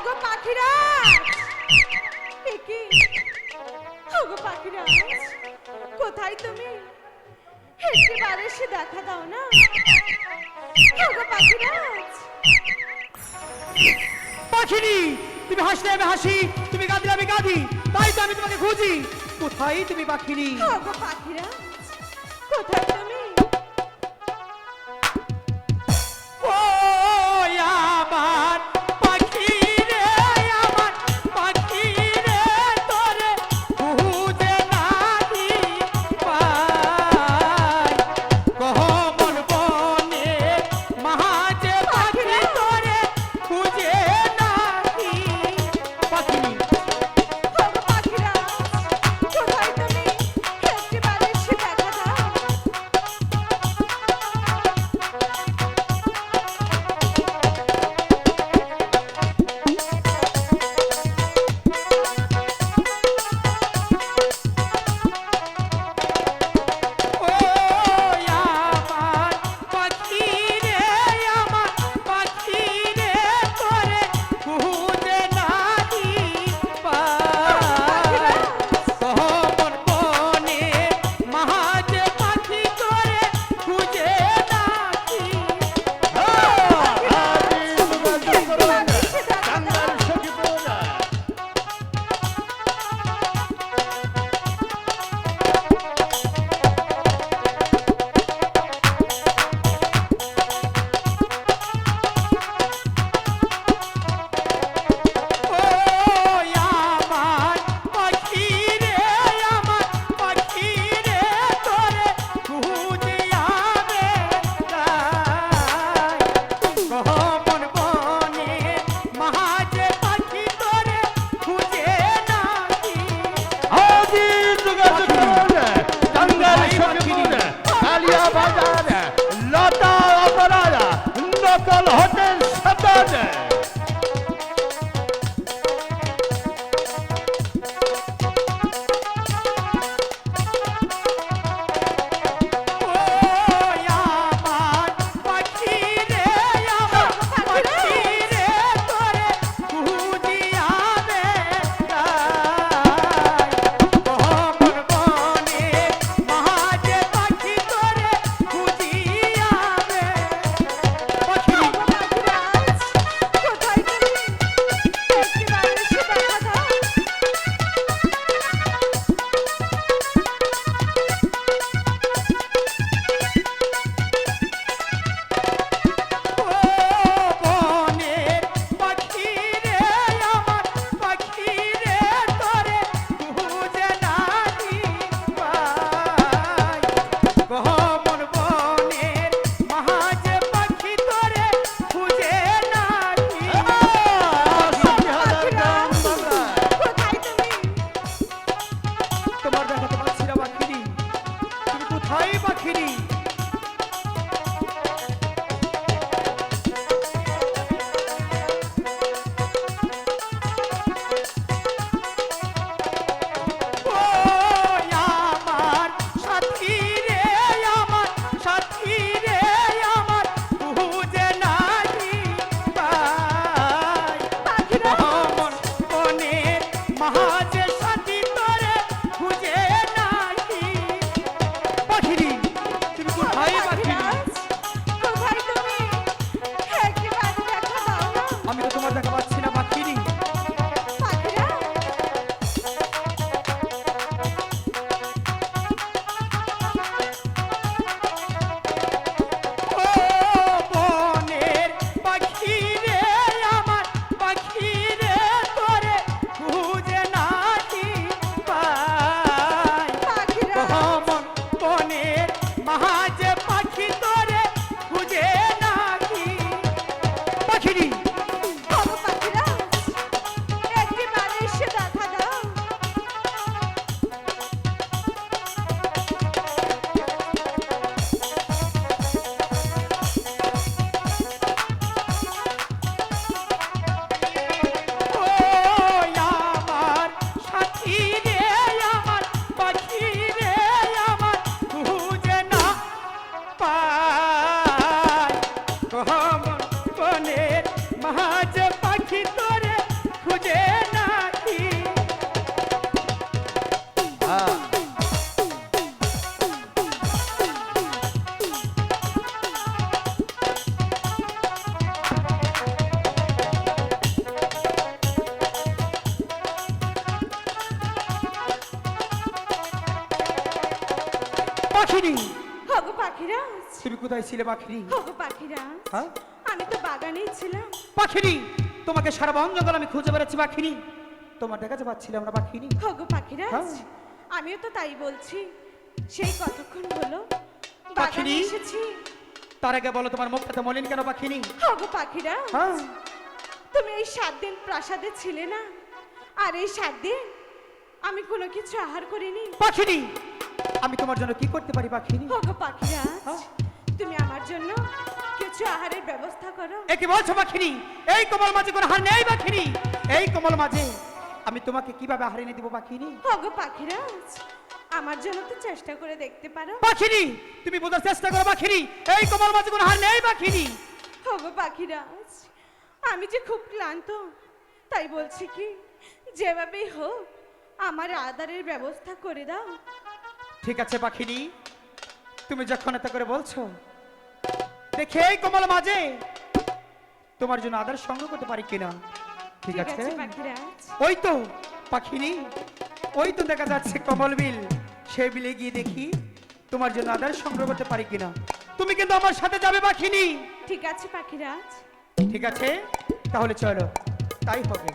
ওগো পাখিরা কি ওগো পাখিরা কোথায় তুমি একবার এসে দেখা দাও না ওগো পাখিরা পাখিনি তুমি হাসলে আমি হাসি তুমি কাঁদলে আমি কাঁদি তাই তো আমি তোমাকে খুঁজি কোথায় তুমি পাখিনি ওগো পাখিরা কোথায় তুমি ও আমার পাখি রে আমার পাখি রে তোরে খুঁজে নাহি পাই কহমন বনে মাঝে পাখি তোরে খুঁজে নাহি পাখিনি ওগো পাখিরা কোথায় তুমি একবার এসে দেখা দাও ও আমার পাখি রে আমার পাখি রে তোরে খুঁজে নাহি পাই কহমন বনে মাঝে পাখি তোরে খুঁজে নাহি ও আমার পাখি রে আমার পাখি রে তোরে খুঁজে আবে কহমন বনে মাঝে পাখি তোরে খুঁজে নাহি आदि जुगत जंगल शकीन कालिया बाजार लता अपराजा नकल होटल सदन ও আমার পাখি রে আমার পাখি রে তোরে খুঁজিয়াবে কহমন বনে মাঝে পাখি তোরে খুঁজিয়াবে পাখি ওগো পাখিরা খুঁজে নাকি হ্যাঁ পাখিনি ওগো পাখিরাজ, তুমি কোথায় ছিলে পাখিনি? ওগো পাখিরাজ, হ্যাঁ? আমি তো বাগানেই ছিলাম। পাখিনি, তোমাকে সারা বন জঙ্গল আমি খুঁজে বেড়াচ্ছি পাখিনি, তোমার দেখা যে পাচ্ছিলাম না পাখিনি। ওগো পাখিরাজ, হ্যাঁ। আমিও তো তাই বলছি। সেই কতক্ষণ হলো বাগানে পাখিনি? এসেছি। তার আগে বলো তোমার মুখটা মলিন কেন পাখিনি? ওগো পাখিরাজ, হ্যাঁ তুমি এই 7 দিন প্রাসাদে ছিলে না, আর এই 7 দিন আমি কোনো কিছু আহার করিনি। পাখিনি, আমি তোমার জন্য কি করতে পারি পাখিনি? ওগো পাখিরাজ, হ্যাঁ। তুমি আমার জন্য কিছু আহারের ব্যবস্থা করো। এ কি বলছো পাখিনি? এই কোমল মাঝে কোনো হার নেই পাখিনি, এই কোমল মাঝে আমি তোমাকে কিভাবে আহার এনে দিব পাখিনি? ওগো পাখিরাজ, আমার জন্য তো চেষ্টা করে দেখতে পারো। পাখিনি, তুমি বোঝার চেষ্টা করো পাখিনি, এই কোমল মাঝে কোনো হার নেই পাখিনি। ওগো পাখিরাজ, আমি যে খুব ক্লান্ত, তাই বলছি কি যেভাবেই হোক আমার আদারের ব্যবস্থা করে দাও। ঠিক আছে পাখিনি, তুমি যখন এত করে বলছো, দেখে এই কোমল মাঝে তোমার জন্য আদার সংগ্রহ করতে পারি কিনা। ঠিক আছে পাখিরাজ, ওই তো পাখিনি, ওই তো দেখা যাচ্ছে কমল বিল, সেই বিলে গিয়ে দেখি তোমার জন্য আদার সংগ্রহ করতে পারি কিনা। তুমি কিন্তু আমার সাথে যাবে পাখিনি। ঠিক আছে পাখিরাজ। ঠিক আছে, তাহলে চলো, তাই হবে।